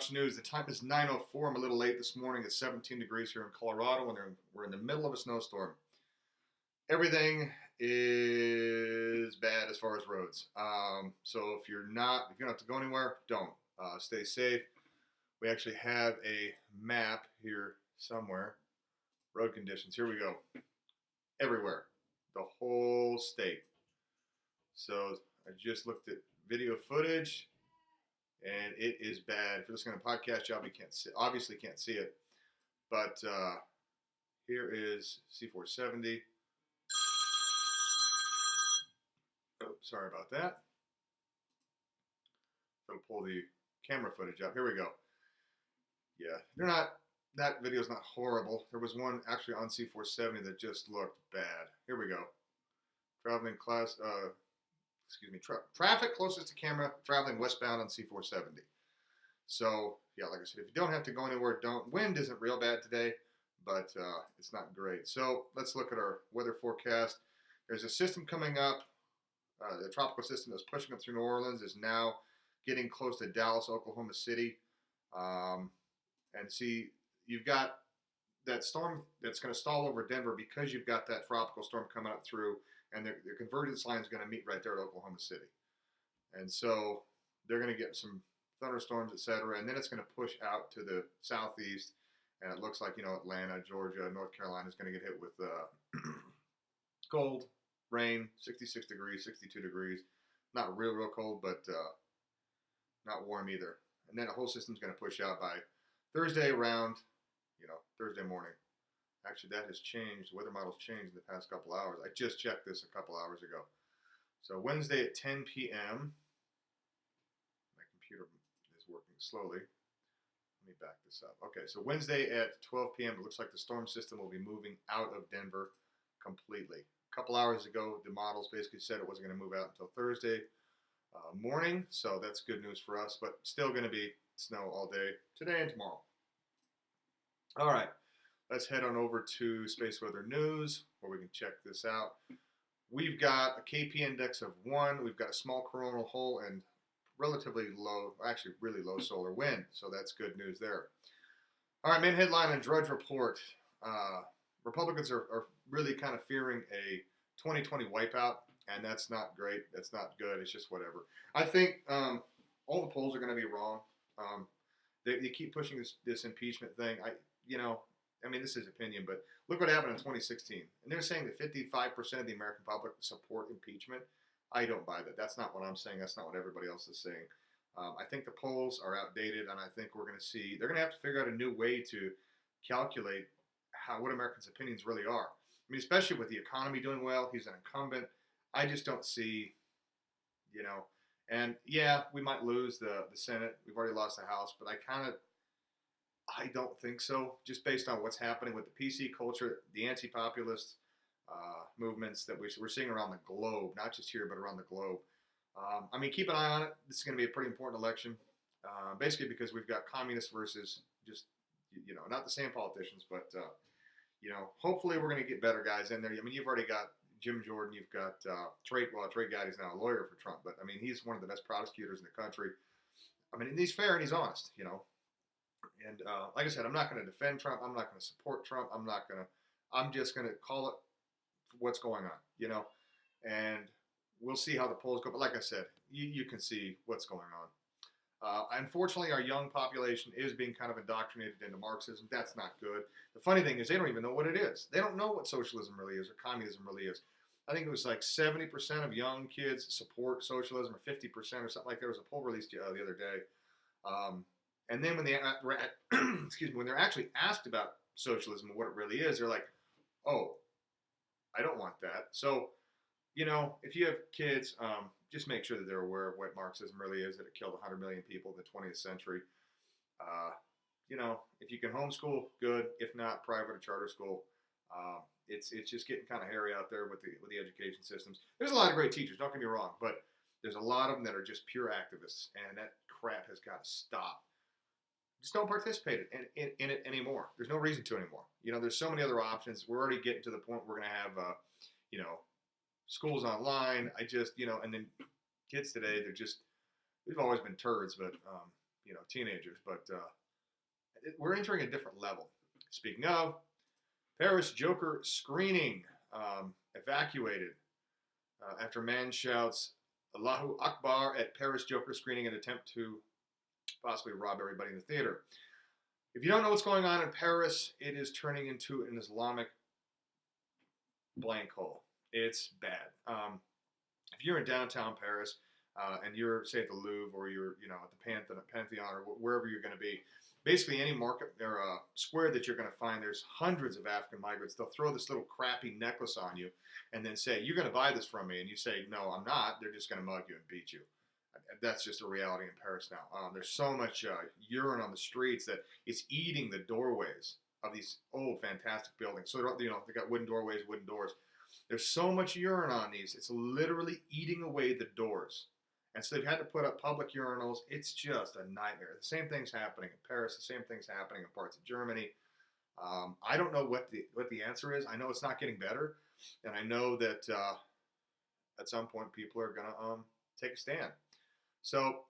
Overwatch news. The time is 9:04. I'm a little late this morning. It's 17 degrees here in Colorado, and we're in the middle of a snowstorm. Everything is bad as far as roads. So if you don't have to go anywhere, don't. Stay safe. We actually have a map here somewhere. Road conditions. Here we go. Everywhere, the whole state. So I just looked at video footage. And it is bad. If you're listening to a podcast job, you obviously can't see it. But here is C470. Oh, sorry about that. It'll pull the camera footage up. Here we go. Yeah, that video's not horrible. There was one actually on C470 that just looked bad. Here we go. Traffic closest to camera, traveling westbound on C470. So, yeah, like I said, if you don't have to go anywhere, don't. Wind isn't real bad today, but it's not great. So, let's look at our weather forecast. There's a system coming up. The tropical system that's pushing up through New Orleans is now getting close to Dallas, Oklahoma City. And see, you've got that storm that's going to stall over Denver because you've got that tropical storm coming up through. And the convergence line is going to meet right there at Oklahoma City. And so they're going to get some thunderstorms, etc. And then it's going to push out to the southeast. And it looks like, Atlanta, Georgia, North Carolina is going to get hit with cold, rain, 66 degrees, 62 degrees. Not real cold, but not warm either. And then the whole system's going to push out by Thursday around, Thursday morning. Actually, that has changed. The weather model's changed in the past couple hours. I just checked this a couple hours ago. So Wednesday at 10 p.m. My computer is working slowly. Let me back this up. Okay, so Wednesday at 12 p.m. It looks like the storm system will be moving out of Denver completely. A couple hours ago, the models basically said it wasn't going to move out until Thursday morning. So that's good news for us, but still going to be snow all day today and tomorrow. All right. Let's head on over to Space Weather News, where we can check this out. We've got a KP index of 1. We've got a small coronal hole and relatively low, actually really low solar wind. So that's good news there. All right, main headline on Drudge Report. Republicans are really kind of fearing a 2020 wipeout, and that's not great. That's not good. It's just whatever. I think all the polls are going to be wrong. They keep pushing this impeachment thing. This is opinion, but look what happened in 2016. And they're saying that 55% of the American public support impeachment. I don't buy that. That's not what I'm saying. That's not what everybody else is saying. I think the polls are outdated, and I think we're going to see, they're going to have to figure out a new way to calculate what Americans' opinions really are. I mean, especially with the economy doing well, he's an incumbent. I just don't see, and yeah, we might lose the Senate. We've already lost the House, but I don't think so, just based on what's happening with the PC culture, the anti-populist movements that we're seeing around the globe, not just here, but around the globe. Keep an eye on it. This is going to be a pretty important election, basically because we've got communists versus just, not the same politicians, but, hopefully we're going to get better guys in there. You've already got Jim Jordan. You've got Trey Gowdy's now a lawyer for Trump, but, he's one of the best prosecutors in the country. He's fair and he's honest, And like I said, I'm not going to defend Trump. I'm not going to support Trump. I'm just going to call it what's going on, and we'll see how the polls go. But like I said, you can see what's going on. Unfortunately, our young population is being kind of indoctrinated into Marxism. That's not good. The funny thing is they don't even know what it is. They don't know what socialism really is or communism really is. I think it was like 70% of young kids support socialism or 50% or something like that. There was a poll released the other day. And then when when they're actually asked about socialism and what it really is, they're like, "Oh, I don't want that." So, if you have kids, just make sure that they're aware of what Marxism really is. That it killed 100 million people in the 20th century. If you can homeschool, good. If not, private or charter school. It's just getting kind of hairy out there with the education systems. There's a lot of great teachers. Don't get me wrong, but there's a lot of them that are just pure activists, and that crap has got to stop. Just don't participate in it anymore. There's no reason to anymore. There's so many other options. We're already getting to the point we're going to have, schools online. And then kids today, they've always been turds, but teenagers. But we're entering a different level. Speaking of, Paris Joker screening evacuated after man shouts Allahu Akbar at Paris Joker screening in attempt to possibly rob everybody in the theater. If you don't know what's going on in Paris, it is turning into an Islamic blank hole. It's bad. If you're in downtown Paris and you're, say, at the Louvre or you're, at the Pantheon or wherever you're going to be, basically any market or square that you're going to find, there's hundreds of African migrants. They'll throw this little crappy necklace on you and then say, you're going to buy this from me. And you say, no, I'm not. They're just going to mug you and beat you. That's just a reality in Paris now. There's so much urine on the streets that it's eating the doorways of these old, fantastic buildings. So they got wooden doorways, wooden doors. There's so much urine on these. It's literally eating away the doors. And so they've had to put up public urinals. It's just a nightmare. The same thing's happening in Paris. The same thing's happening in parts of Germany. I don't know what the answer is. I know it's not getting better, and I know that at some point people are going to take a stand. So,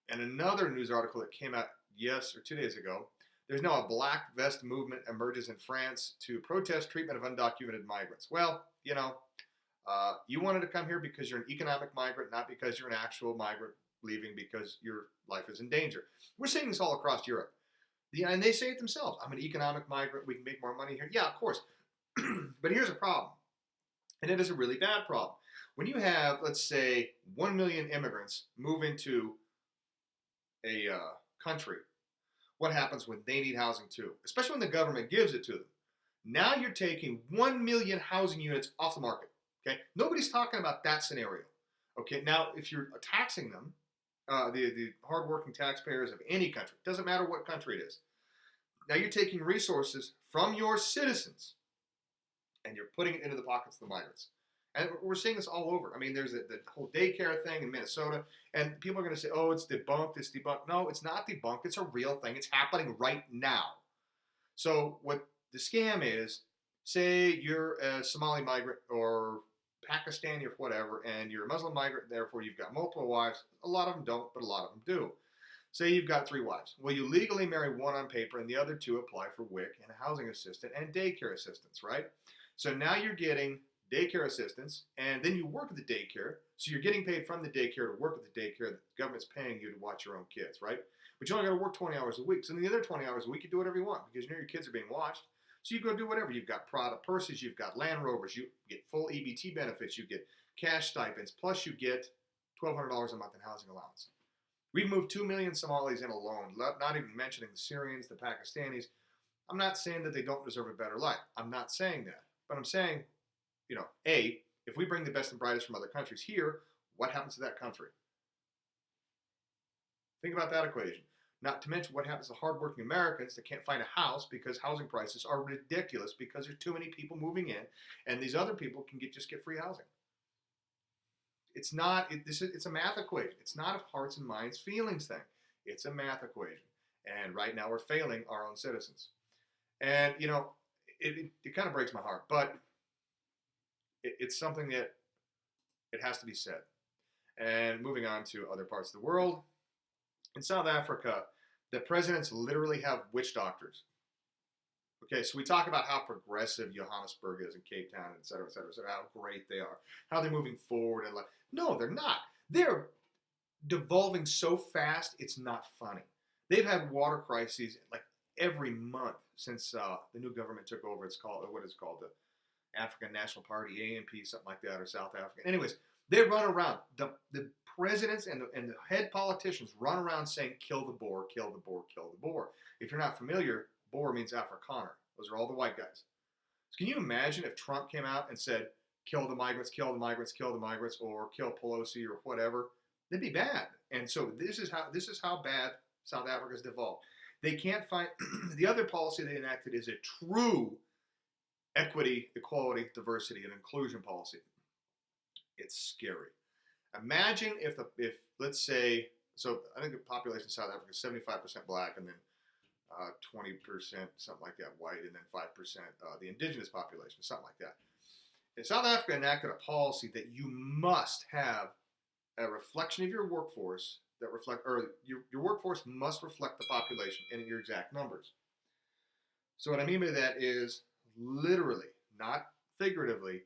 and another news article that came out 2 days ago, there's now a black vest movement emerges in France to protest treatment of undocumented migrants. Well, you wanted to come here because you're an economic migrant, not because you're an actual migrant leaving because your life is in danger. We're seeing this all across Europe. And they say it themselves. I'm an economic migrant. We can make more money here. Yeah, of course. But here's a problem. And it is a really bad problem. When you have, let's say, 1 million immigrants move into a country, what happens when they need housing too? Especially when the government gives it to them. Now you're taking 1 million housing units off the market. Okay, nobody's talking about that scenario. Okay, now if you're taxing them, the hardworking taxpayers of any country, doesn't matter what country it is, now you're taking resources from your citizens and you're putting it into the pockets of the migrants. And we're seeing this all over. I mean, there's the whole daycare thing in Minnesota, and people are going to say, oh, it's debunked, it's debunked. No, it's not debunked. It's a real thing. It's happening right now. So what the scam is, say you're a Somali migrant or Pakistani or whatever, and you're a Muslim migrant, therefore you've got multiple wives. A lot of them don't, but a lot of them do. Say you've got 3 wives. Well, you legally marry one on paper, and the other 2 apply for WIC and a housing assistant and daycare assistance, right? So now you're getting daycare assistance, and then you work at the daycare, so you're getting paid from the daycare to work at the daycare. The government's paying you to watch your own kids, right? But you only got to work 20 hours a week. So in the other 20 hours a week, you do whatever you want because your kids are being watched. So you go do whatever. You've got Prada purses, you've got Land Rovers, you get full EBT benefits, you get cash stipends, plus you get $1,200 a month in housing allowance. We've moved 2 million Somalis in alone, not even mentioning the Syrians, the Pakistanis. I'm not saying that they don't deserve a better life. I'm not saying that. But I'm saying, if we bring the best and brightest from other countries here, what happens to that country? Think about that equation. Not to mention what happens to hardworking Americans that can't find a house because housing prices are ridiculous because there's too many people moving in, and these other people can just get free housing. It's not. It's a math equation. It's not a hearts and minds feelings thing. It's a math equation, and right now we're failing our own citizens. And it kind of breaks my heart, but it's something that it has to be said. And moving on to other parts of the world. In South Africa, the presidents literally have witch doctors. Okay, so we talk about how progressive Johannesburg is in Cape Town, et cetera, how great they are, how they're moving forward. And no, they're not. They're devolving so fast, it's not funny. They've had water crises like every month since the new government took over. It's called, the African National Party, ANP, something like that, or South African. Anyways, they run around. The presidents and the head politicians run around saying, kill the Boer, kill the Boer, kill the Boer. If you're not familiar, Boer means Afrikaner. Those are all the white guys. So can you imagine if Trump came out and said, kill the migrants, kill the migrants, kill the migrants, or kill Pelosi or whatever? That'd be bad. And so this is how bad South Africa's devolved. They can't find the other policy they enacted is a true equity, equality, diversity, and inclusion policy. It's scary. Imagine if let's say, so I think the population of South Africa is 75% black, and then 20%, something like that, white, and then 5% the indigenous population, something like that. And South Africa enacted a policy that you must have a reflection of your workforce that reflect, or your workforce must reflect the population in your exact numbers. So what I mean by that is literally, not figuratively,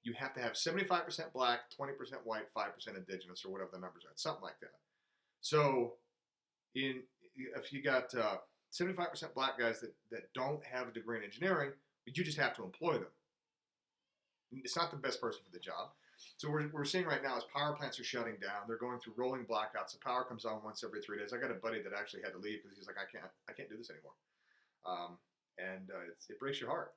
you have to have 75% black, 20% white, 5% indigenous, or whatever the numbers are, something like that. So if you got 75% black guys that don't have a degree in engineering, you just have to employ them. It's not the best person for the job. So we're seeing right now is power plants are shutting down. They're going through rolling blackouts. The power comes on once every 3 days. I got a buddy that actually had to leave because he's like, I can't do this anymore. It breaks your heart.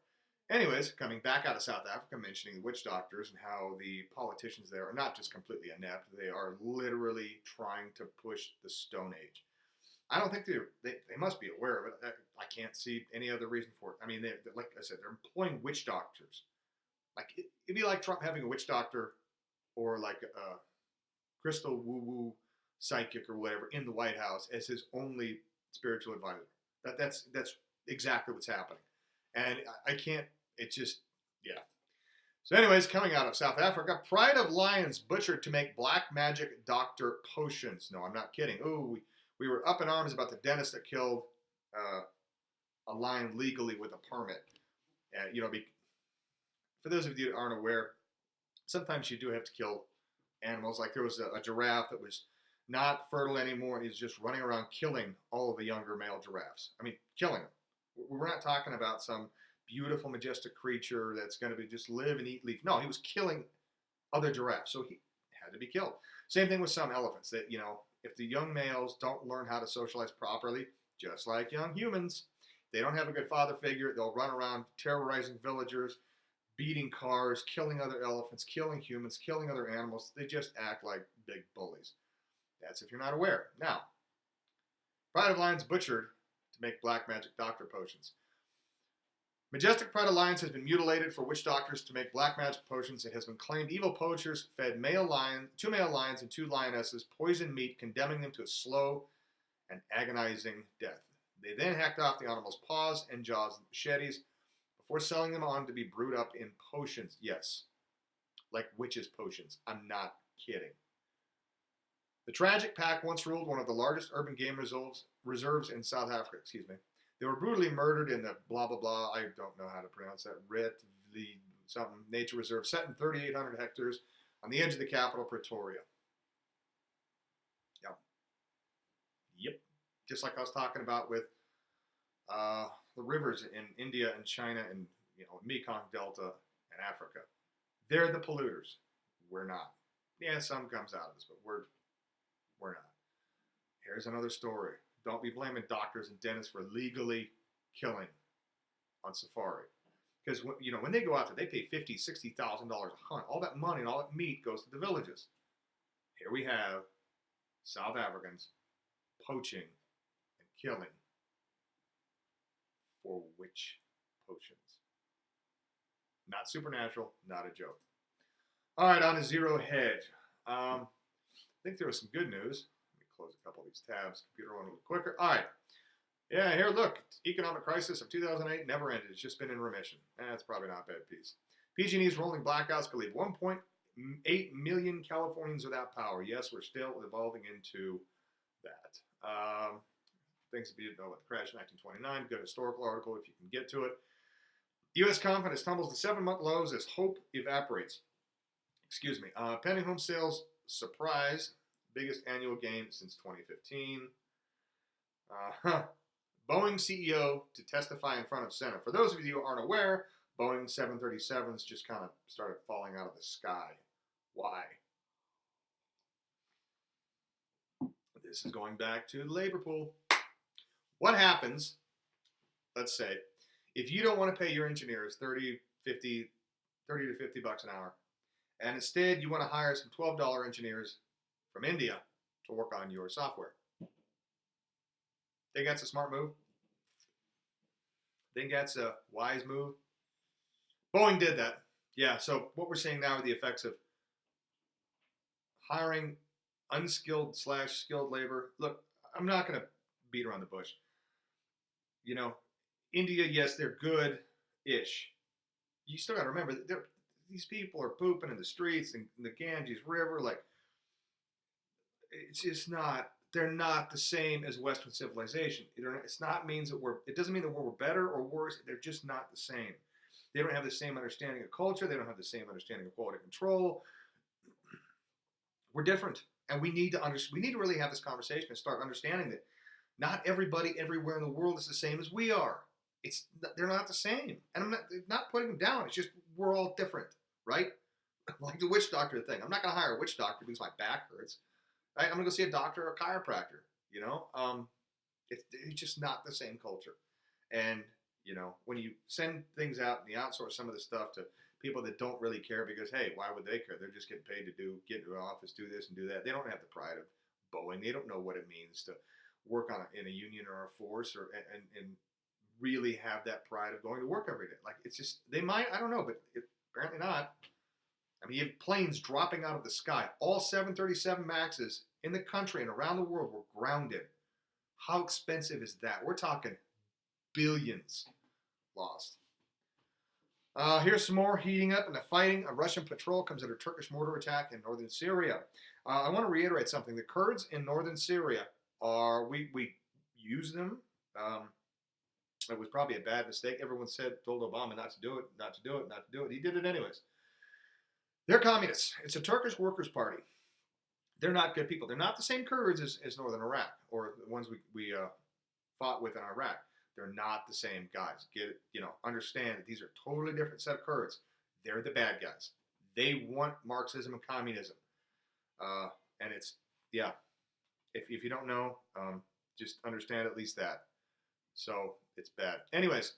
Anyways, coming back out of South Africa, mentioning the witch doctors and how the politicians there are not just completely inept, they are literally trying to push the Stone Age. I don't think they must be aware of it. I can't see any other reason for it. I mean, like I said, they're employing witch doctors. Like it'd be like Trump having a witch doctor or like a crystal woo-woo psychic or whatever in the White House as his only spiritual advisor. That's exactly what's happening. And I can't, it just, yeah. So anyways, coming out of South Africa, Pride of Lions butchered to make black magic doctor potions. No, I'm not kidding. Ooh, we were up in arms about the dentist that killed a lion legally with a permit. For those of you that aren't aware, sometimes you do have to kill animals. Like there was a giraffe that was not fertile anymore, and he's just running around killing all of the younger male giraffes. I mean, killing them. We're not talking about some beautiful, majestic creature that's going to be just live and eat leaf. No, he was killing other giraffes, so he had to be killed. Same thing with some elephants. That if the young males don't learn how to socialize properly, just like young humans, they don't have a good father figure. They'll run around terrorizing villagers, beating cars, killing other elephants, killing humans, killing other animals. They just act like big bullies. That's if you're not aware. Now, Pride of Lions butchered to make black magic doctor potions. Majestic Pride of Lions has been mutilated for witch doctors to make black magic potions. It has been claimed evil poachers fed two male lions and 2 lionesses poisoned meat, condemning them to a slow and agonizing death. They then hacked off the animals' paws and jaws with machetes before selling them on to be brewed up in potions. Yes, like witches' potions. I'm not kidding. The tragic pack once ruled one of the largest urban game reserves in South Africa. They were brutally murdered in the blah, blah, blah. I don't know how to pronounce that. Something nature reserve set in 3,800 hectares on the edge of the capital, Pretoria. Yep. Just like I was talking about with the rivers in India and China and Mekong Delta and Africa. They're the polluters. We're not. Yeah, some comes out of us, but we're not. Here's another story. Don't be blaming doctors and dentists for legally killing on safari. Because when they go out there, they pay $50,000, $60,000 a hunt. All that money and all that meat goes to the villages. Here we have South Africans poaching and killing for witch potions. Not supernatural, not a joke. All right, on to Zero Hedge. I think there was some good news. Let me close a couple of these tabs. Computer went a little quicker. All right. Yeah, here, look. Economic crisis of 2008 never ended. It's just been in remission. That's probably not a bad piece. PG&E's rolling blackouts could leave 1.8 million Californians without power. Yes, we're still evolving into that. Things to be know about the crash in 1929. Good historical article if you can get to it. U.S. confidence tumbles to 7-month lows as hope evaporates. Pending home sales surprise, biggest annual gain since 2015. Boeing CEO to testify in front of Senate. For those of you who aren't aware, Boeing 737s just kind of started falling out of the sky. Why? This is going back to the labor pool. What happens, let's say, if you don't want to pay your engineers $30 to $50 an hour, and instead you want to hire some $12 engineers from India to work on your software? Think that's a smart move? Think that's a wise move? Boeing did that. Yeah, so what we're seeing now are the effects of hiring unskilled / skilled labor. Look, I'm not going to beat around the bush. India, yes, they're good-ish. You still got to remember, these people are pooping in the streets and the Ganges River. Like, it's just not. They're not the same as Western civilization. It's not means that we're. It doesn't mean that we're better or worse. They're just not the same. They don't have the same understanding of culture. They don't have the same understanding of quality control. We're different, and we need to we need to really have this conversation and start understanding that not everybody everywhere in the world is the same as we are. It's they're not the same, and I'm not putting them down. It's just we're all different, right? Like the witch doctor thing. I'm not going to hire a witch doctor because my back hurts. Right? I'm going to go see a doctor or a chiropractor. You know, it's just not the same culture. And you know, when you send things out and you outsource some of the stuff to people that don't really care because hey, why would they care? They're just getting paid to get into an office, do this and do that. They don't have the pride of Boeing. They don't know what it means to work in a union or a force or and really have that pride of going to work every day. Like it's just they might, I don't know, but apparently not. I mean, you have planes dropping out of the sky. All 737 Maxes in the country and around the world were grounded. How expensive is that? We're talking billions lost. Here's some more heating up in the fighting. A Russian patrol comes under Turkish mortar attack in northern Syria. I want to reiterate something. The Kurds in northern Syria we use them. It was probably a bad mistake. Everyone told Obama not to do it, not to do it, not to do it. He did it anyways. They're communists. It's a Turkish Workers' Party. They're not good people. They're not the same Kurds as northern Iraq or the ones we fought with in Iraq. They're not the same guys. Understand that these are totally different set of Kurds. They're the bad guys. They want Marxism and communism. And it's, yeah, if you don't know, just understand at least that. So it's bad. Anyways,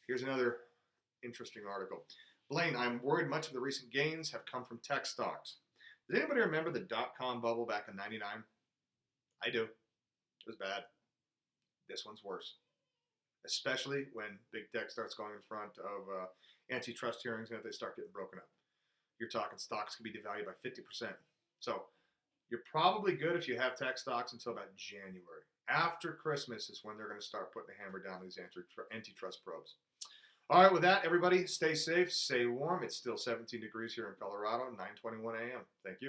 here's another interesting article. Blaine, I'm worried much of the recent gains have come from tech stocks. Does anybody remember the dot-com bubble back in '99? I do. It was bad. This one's worse. Especially when big tech starts going in front of antitrust hearings and if they start getting broken up. You're talking stocks can be devalued by 50%. So you're probably good if you have tech stocks until about January. After Christmas is when they're going to start putting the hammer down these antitrust probes. All right, with that, everybody, stay safe, stay warm. It's still 17 degrees here in Colorado, 9:21 a.m. Thank you.